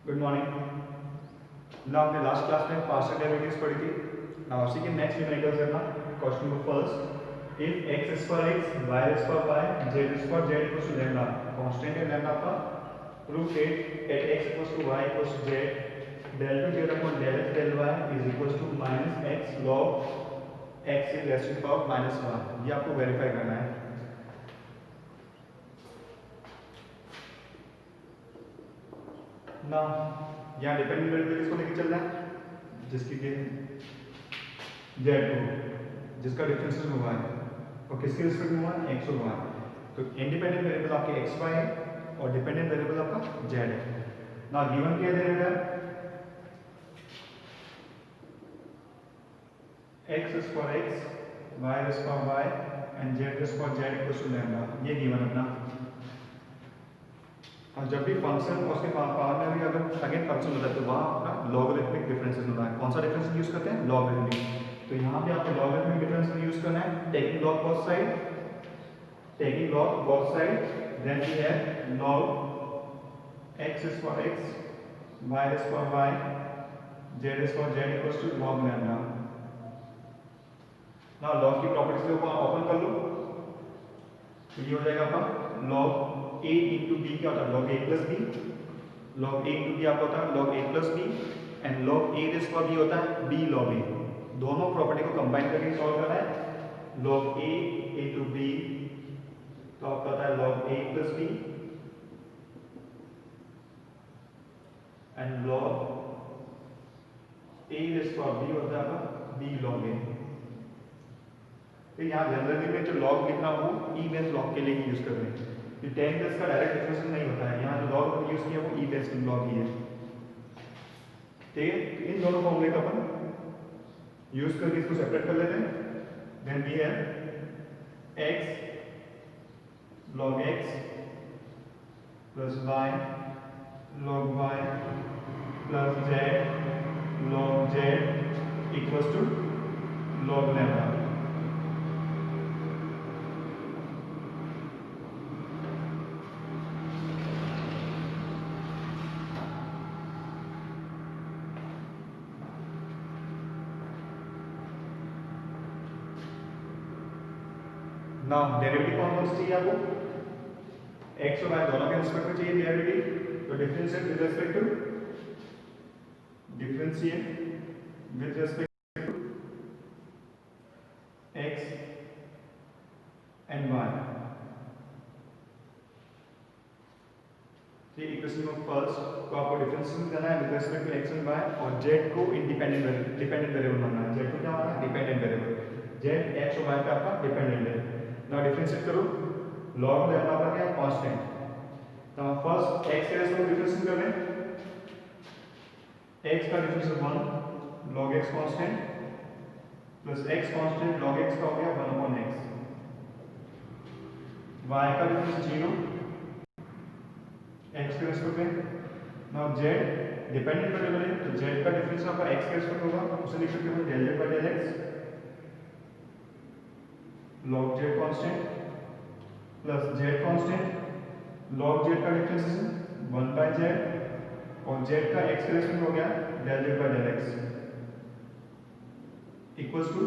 Good morning. ना हमने last class में पार्शियल डेरिवेटिव्स पढ़ी थी। ना उसी के नेक्स्ट न्यूमेरिकल्स करना। Question number first, if x square x, y square y, z square z equals to lambda, constant है लैम्डा का, proof it at x equals to y equals to z, del to z upon del x del y is equals to minus x log x in raised to the power minus 1। ये आपको verify करना है। ना यहाँ dependent variable किसको लेके चल रहा है, जिसकी के जेड को, जिसका डिफरेंस हुआ है और किसके रिस्पेक्ट में हुआ है, एक्स और वाई। तो इंडिपेंडेंट वेरिएबल आपके एक्स वाई है और डिपेंडेंट वेरिएबल आपका जेड है। ना गिवन क्या दे रहा है, x square x, y square y and z square z equals to lambda, ये गिवन अपना। और जब भी फंक्शन और उसके पावर में भी अगर अगेन फंक्शन होता है तो वहाँ आपका लॉगरिथमिक डिफरेंसेस होता है। कौन सा डिफरेंस यूज करते हैं, लॉगरिथमिक। तो यहाँ पे आपको लॉगरिथमिक डिफरेंस यूज करना है, taking log both side, taking log both side, then we have log x square x, y square y, z square z equals to log lambda. ना लॉग की प्रॉपर्टीज को ओपन कर लो तो ये हो जाएगा आपका लॉग a इंटू बी। क्या होता है, log a plus B. Log a into B आपका होता है log a plus B and log a raise पर बी होता है b लॉग a। दोनों प्रॉपर्टी को कंबाइन करके सॉल्व करना है। लॉग a इंटू बी तो आपका होता है log a plus B and log a raise पर b होता है आपका b लॉग a। तो यहाँ जनरली में जो लॉग लिखना हो ई बेस लॉग के लिए ही यूज कर रहे हैं। ये टेन बेस का डायरेक्ट डिफरेंस नहीं होता है, यहाँ जो लॉग यूज किया वो ई बेस लॉग ही है। ठीक है, इन दोनों फॉर्मूले का अपन यूज करके इसको सेपरेट कर लेते हैं। Then we have x log x plus y log y plus z log z equals to log lambda. Now derivative कौन सा चाहिए आपको, x और y दोनों के रिस्पेक्ट में चाहिए डेरिवेटिव। तो differentiate with respect to, differentiate with respect to x and y। ठीक, इक्वेशन नंबर फर्स्ट को आपको डिफरेंशिएट करना है with respect to x and y और z को इंडिपेंडेंट वेरिएबल मानना है। z को क्या मानना है, डिपेंडेंट वेरिएबल। z x और y पे आपका डिपेंडेंट है। ना डिफरेंशिएट करो, लॉग लैम्डा का क्या है, कांस्टेंट। तो फर्स्ट x के रेस्पेक्ट में डिफरेंशिएट कर रहे हैं, x का difference 1 log x constant plus x constant log x का हो गया 1 upon x, y का डिफरेंस 0 x के रेस्पेक्ट में। नाउ z डिपेंडेंट वेरिएबल है तो z का डिफरेंस आपका x के रेस्पेक्ट होगा, उसे लिख सकते हैं del z by del x log z constant plus z constant log z का डिफरेंस 1 by z और z का x के रेस्पेक्ट हो गया del z by del x equals to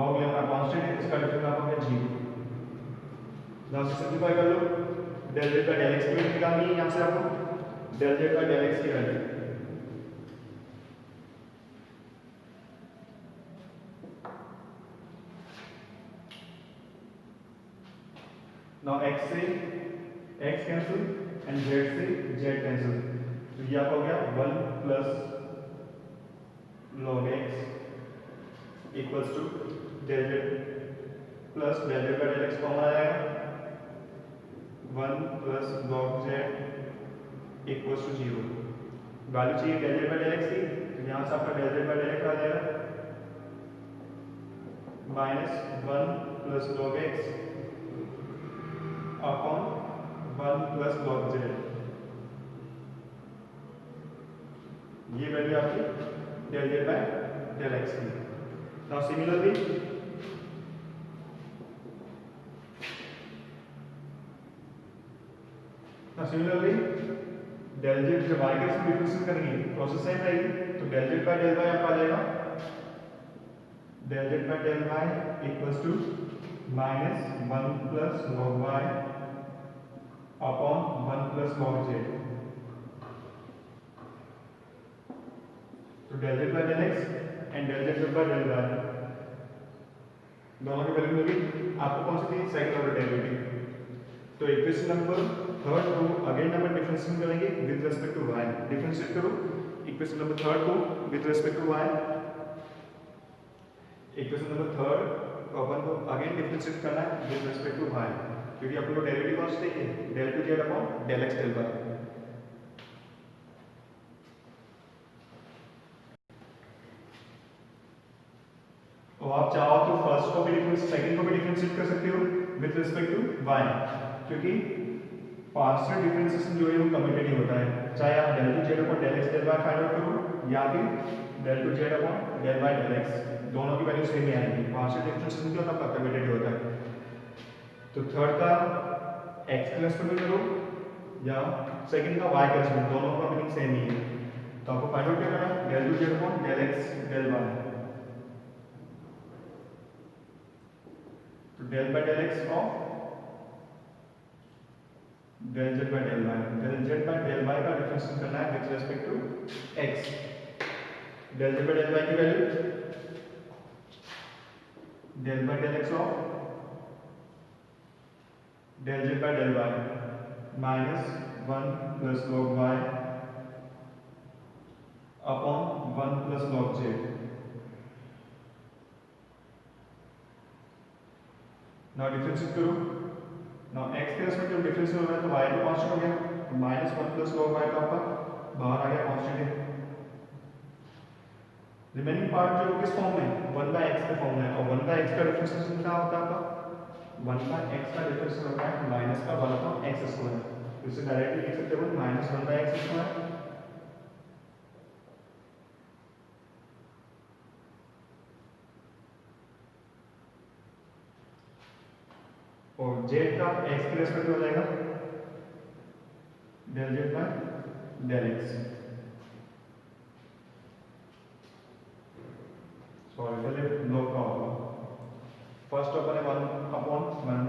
log lambda constant है, इसका डिफरेंस आपका है 0। नाउ सिंपलीफाई कर लो, del z by del x की वैल्यू निकालनी है। यहाँ से आपको del z by del x की वैल्यू, नाउ x से x कैंसिल एंड z से z कैंसिल, तो ये आपका हो गया 1 plus log x equals to del z plus del z का del x कॉमन आ जाएगा 1 plus log z equals to 0। Value चाहिए del z by del x की, तो यहाँ से आपका del z by del x आ जाएगा -1 plus log x upon 1 plus log z। ये वैल्यू आपकी del z by del x की। Now similarly Now similarly, del Z जब y के साथ डिफरेंशिएट करेंगे प्रोसेस सेम रहेगी, तो del Z by del Y आपका आ जाएगा del Z by del Y equals to minus 1 plus log Y upon 1 plus log Z. तो del Z by del X and del Z by del Y दोनों की value मिल गई। आपको कौन सी थी? Second order derivative. तो इक्वेशन नंबर थर्ड को अगेन नंबर डिफरेंशिएट करेंगे with respect to y। Differentiate करो इक्वेशन नंबर थर्ड को with respect to y। Equation number third को अपन को अगेन डिफरेंशिएट करना है विद रिस्पेक्ट टू y, क्योंकि अपन को डेरिवेटिव कौन सी चाहिए? Del two Z upon del x del Y. तो आप चाहो तो फर्स्ट को भी डिफरेंशिएट, सेकंड को भी डिफरेंशिएट कर सकते हो विद रिस्पेक्ट टू y, क्योंकि पार्शियल डिफरेंशिएशन जो है वो कम्यूटेटिव होता है। चाहे आप del two Z upon del x del Y find out करो या फिर del two Z upon del Y del X, दोनों की वैल्यू सेम ही आएगी। पार्शियल डिफरेंशिएशन जो होता है कम्यूटेटिव होता है। तो थर्ड का x के रेस्पेक्ट में करो या सेकंड का y के रेस्पेक्ट में, दोनों का मीनिंग सेम ही है। तो आपको फाइंड आउट क्या करना है? Del two Z upon del x del Y. तो del by del X of del Z by del Y, del Z by del Y का डिफरेंशिएट करना है with respect to X. Del Z by del Y की value del by del X of del Z by del Y minus 1 plus log Y upon 1 plus log Z. Now differentiate करो। Now x के respect में differentiate हो रहा है तो y तो constant हो गया, तो माइनस 1 प्लस लॉग y का आपका बाहर आ गया कांस्टेंट है। रिमेनिंग पार्ट जो किस फॉर्म में? 1/x के फॉर्म में, और 1/x का डिफरेंशिएशन क्या होता है आपका? 1/x का डिफरेंशिएशन होता है माइनस का 1/x स्क्वायर। तो इसे डायरेक्टली लिख सकते हो माइनस 1/x स्क्वायर और z का x के रेस्पेक्ट में हो जाएगा del z by del x। Sorry पहले लॉग का होगा। फर्स्ट अपन ने 1 अपॉन 1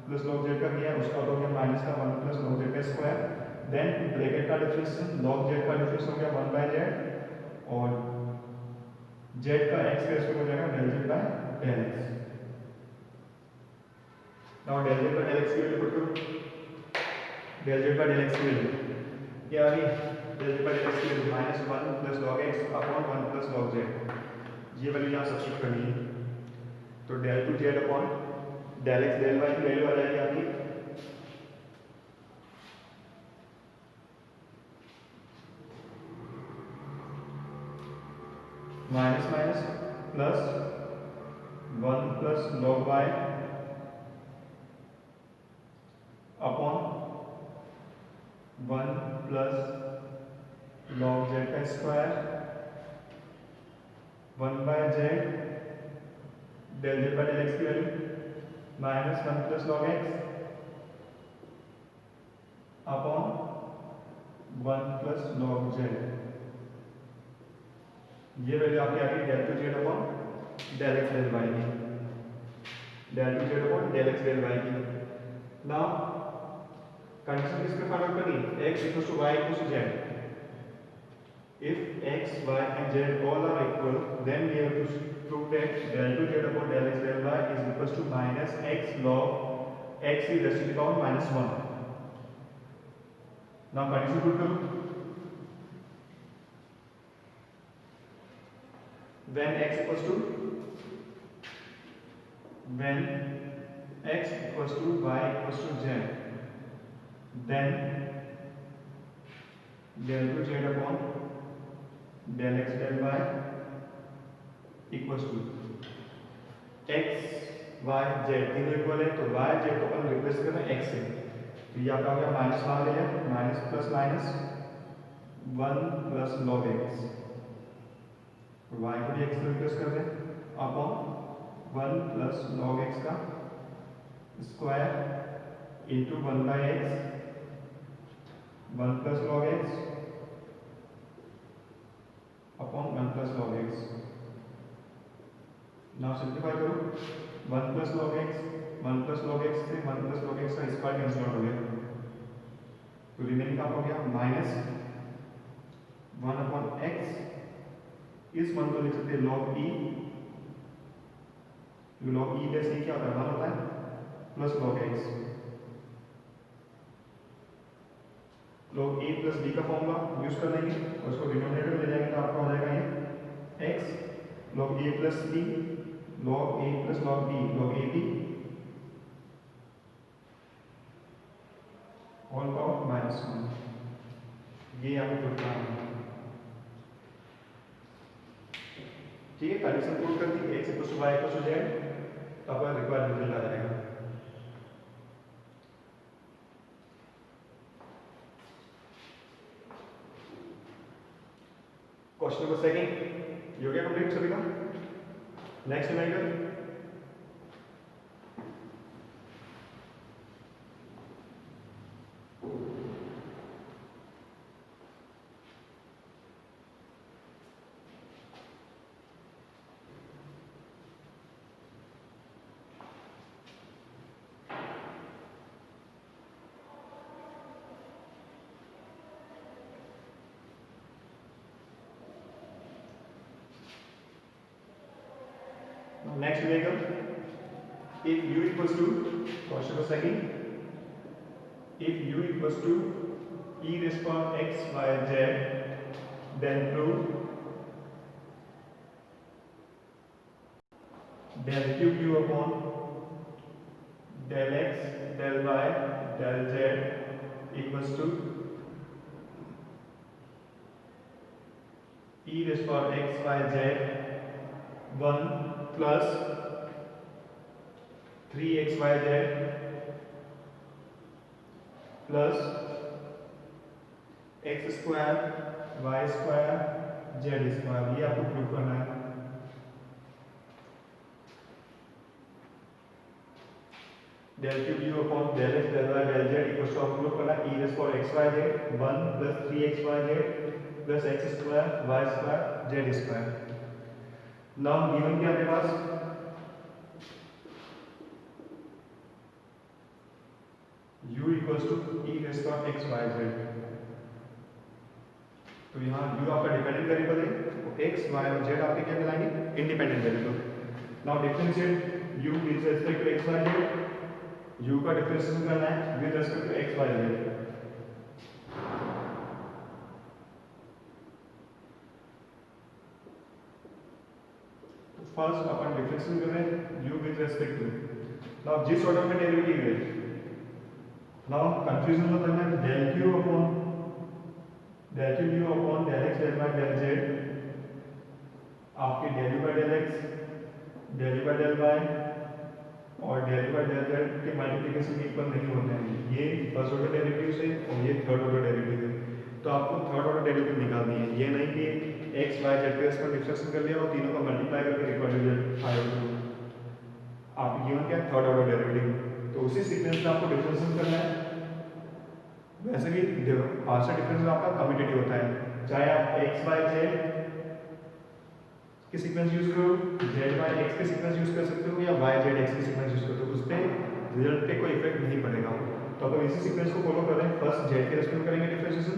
प्लस लॉग z का किया, उसका हो गया माइनस का 1 प्लस लॉग z का स्क्वायर। देन ब्रैकेट का डिफरेंस लॉग z का डिफरेंस हो गया 1/z और z का x के रेस्पेक्ट में हो जाएगा del z by del x। Now del z by del x की वैल्यू पुट करो। del z by del x की वैल्यू क्या आ गई? del z by del x की value minus 1 plus log x upon 1 plus log z। ये value यहाँ substitute करनी है, तो del टू z अपॉन del x del y की वैल्यू आ जाएगी आपकी minus minus plus 1 plus log y upon 1 plus log z का square 1/z del z by del x की value minus 1 plus log x upon 1 plus log z। ये value आपकी आ गई del two z upon del x del y की, del two z upon del x del y की। Now condition किसके find out करनी? x equals to y equals to z. If x, y and z all are equal, then we have to prove that del to z upon del x del y is equals to minus x log x is raised to the power minus 1. Now condition put करो। When x equals to y equals to z, then del to z upon del x del y equals to x y z तीनों equal है, तो y z को अपन replace करना है x से, तो ये आपका हो गया माइनस मान लिया, minus plus minus 1 plus log x, y को भी x से रिप्लेस कर दें अपॉन 1 प्लस लॉग x का square into 1/x 1 plus log x upon 1 plus log x. Now simplify करो 1 plus log x, 1 plus log x से 1 plus log x का square cancel out हो गया, तो रिमेनिंग का हो गया माइनस 1 अपॉन एक्स। इस 1 को लिख सकते हैं लॉग ई, लॉग ई प्लस ई क्या होता है 1 होता है plus log x. Log A plus B का फॉर्मूला यूज कर लेंगे और उसको डिनोमिनेटर में ले जाएंगे तो आपका हो जाएगा ये x log A plus B, log A plus log B, log A B all power minus 1। ये आपको प्रूफ करना है। ठीक है, कंडीशन प्रूव कर दी X equal to Y equal to Z, तो आपका रिक्वायर्ड रिजल्ट आ जाएगा। क्वेश्चन नंबर सेकंड ये हो गया कंप्लीट सभी का। Next numerical next numerical if u equals to question number second if u equals to e raised to power x y z then prove del cube u upon del x del y del z equals to e raised to power x y z 1 plus 3xyz plus x square y square z square, ये आपको prove करना है। Del cube u upon del x del Y del z equal to prove करना e raise power x y z 1 plus 3xyz प्लस x square y square z square. Now given क्या है पास u equals to e raise power x y z, तो यहाँ u आपका dependent variable है, तो x y और z आपके क्या कहलाएंगे independent variable. Now differentiate u with respect to x y z, u का डिफरेंशिएशन करना है with respect to x y z। First अपन डिफरेंशिएशन कर रहे हैं u with respect to. Now जिस ऑर्डर में डेरिवेटिव है, नाउ कंफ्यूजन मत करना, del Q upon del Q U upon del x del Y del Z, आपके del you by del x del you by del Y और del you by del z के multiplication के equal नहीं होते हैं। ये फर्स्ट ऑर्डर डेरिवेटिव से और ये थर्ड ऑर्डर डेरिवेटिव है, तो आपको थर्ड ऑर्डर डेरिवेटिव निकालनी है। ये नहीं कि एक्स वाई जेड के इसका डिफरेंशिएशन कर लिया और तीनों का मल्टीप्लाई करके रिक्वायर्ड रिजल्ट आया। आपको गिवन क्या थर्ड ऑर्डर डेरिवेटिव, तो उसी सीक्वेंस में आपको डिफरेंशिएशन करना है। वैसे भी पार्शियल डिफरेंशियल आपका कम्यूटेटिव होता है, चाहे आप x बाय जेड के सीक्वेंस यूज करो, z बाय x के सीक्वेंस यूज कर सकते हो या y जेड x के सीक्वेंस यूज कर सकते हो, उस पर रिजल्ट पे कोई इफेक्ट नहीं पड़ेगा। तो अगर इसी सीक्वेंस को फॉलो कर रहे हैं, फर्स्ट z के रेस्पेक्ट में करेंगे डिफरेंशिएशन,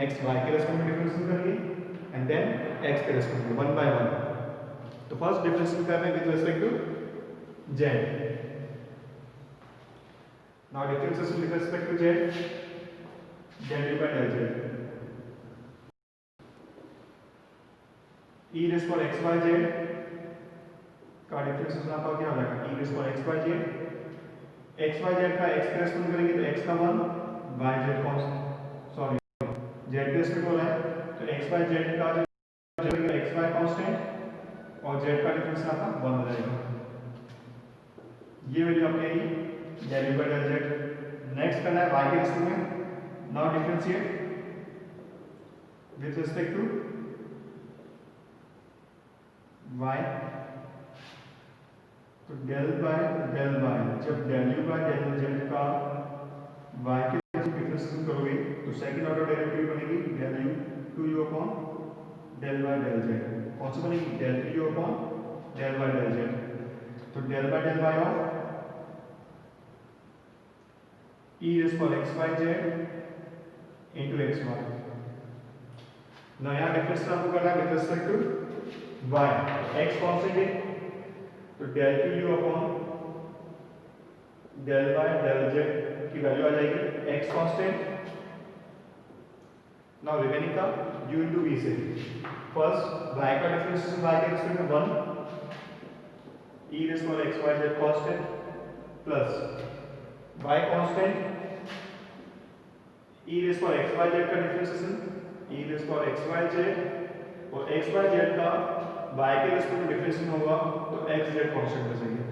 नेक्स्ट y के रेस्पेक्ट में डिफरेंशिएशन करेंगे एंड देन x के रेस्पेक्ट में वन बाय वन। तो फर्स्ट डिफरेंशिएशन कर रहे हैं with respect to z। Now differentiation with respect to z, del u by del z, e raised to x by z का differentiation आपका क्या हो जाएगा e raised to x by z, x by z का x के respect करेंगे तो x का 1, y z constant sorry z के रेस्पेक्ट हो रहा है तो x by z का जो x y कांस्टेंट और z का डिफरेंस आपका 1 हो जाएगा। ये वैल्यू आपकी आएगी del u by del z। Next करना है y के रेस्पेक्ट में, now differentiate with respect to y, तो del बाय del y, जब del u by del z का y के डिफरेंशिएशन करोगे तो सेकंड ऑर्डर डेरिवेटिव बनेगी del u two u upon del y del z। कौन सी बनेगी? del u upon del y del z। तो del y of e raised to x y z into x y। नया difference आपको करना है with respect to y। x constant है तो del u upon del y del z की value आ जाएगी x कांस्टेंट। नाउ रिमेनिंग का u into v से फर्स्ट y का डिफरेंशिएशन y के रिस्पेक्ट में 1 e raised to x y z constant plus y constant e raised to x y z का differentiation e raised to x y z और x y z का y के respect में differentiation होगा तो x z constant बचेगा।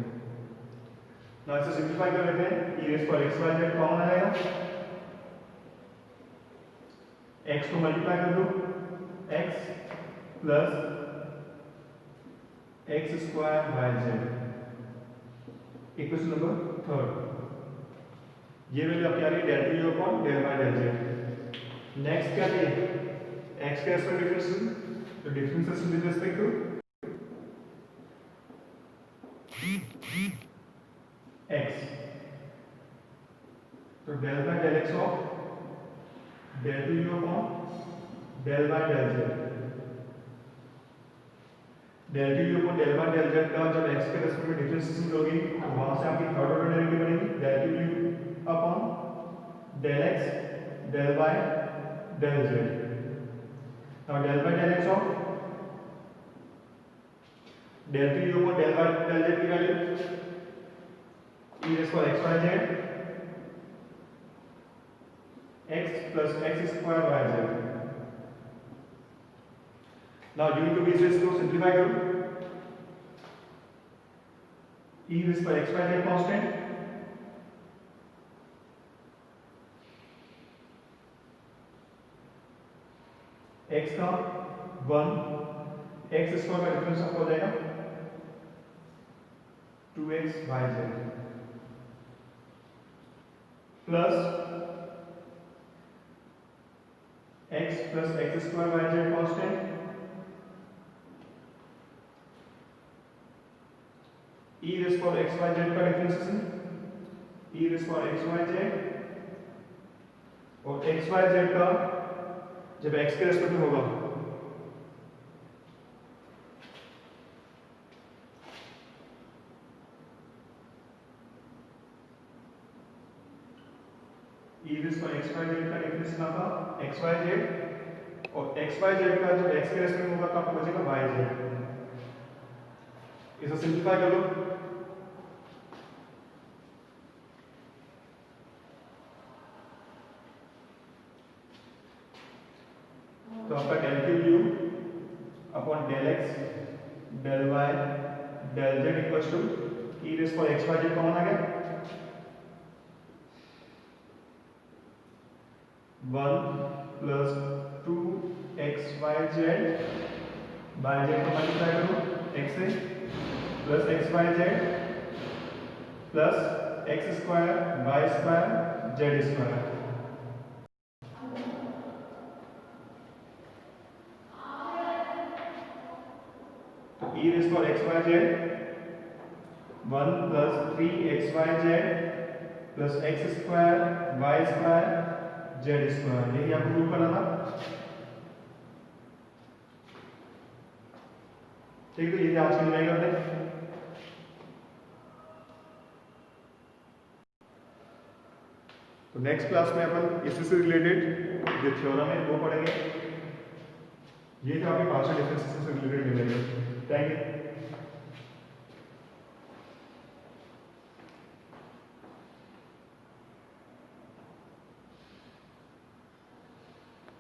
Now इसे simplify कर लेते हैं e raised to x y z common आएगा x को मल्टीप्लाई कर दो x plus x square y z equation number third. ये वैल्यू आपकी आ रही है del u upon del y del z। Next क्या है x के रेस्पेक्ट डिफरेंशिएशन तो differentiation with respect to x तो del by del x of del u upon del y del z। del u upon del y del z का जब x के respect में differentiation करोगे तो वहां से आपकी थर्ड ऑर्डर डेरिवेटिव बनेगी del u upon del x del y del z। Now del by del x of del u upon del y del z की value e raised to x y z x plus x square y z। Now u into v से इसको simplify करो e raised to x y z constant x का 1 x square का difference आपको हो जाएगा 2x y z plus x plus x square y z constant e raised to x y z का differentiation e raised to x y z और x y z का जब x के respect में होगा e raised to x y z का differentiation आपका x y z और x y z का जब x के रेस्पेक्ट में होगा तो आपको बचेगा y z। इसे सिंपलीफाई कर लो तो आपका del cube u upon del x del y del z equals to e raised to x y z common आ गया 1 plus 2x y z y z को मल्टीप्लाई करो x से plus x y z plus x square y square z square. तो e raised to x y z 1 plus 3x y z plus x square y square z square यही आपको prove करना था। ठीक है, तो ये आज की नई करते हैं। तो नेक्स्ट क्लास में अपन इसी से रिलेटेड जो थ्योरम है वो पढ़ेंगे। ये जो आपके पार्शियल डिफरेंशिएशन से रिलेटेड मिलेगा। Thank you.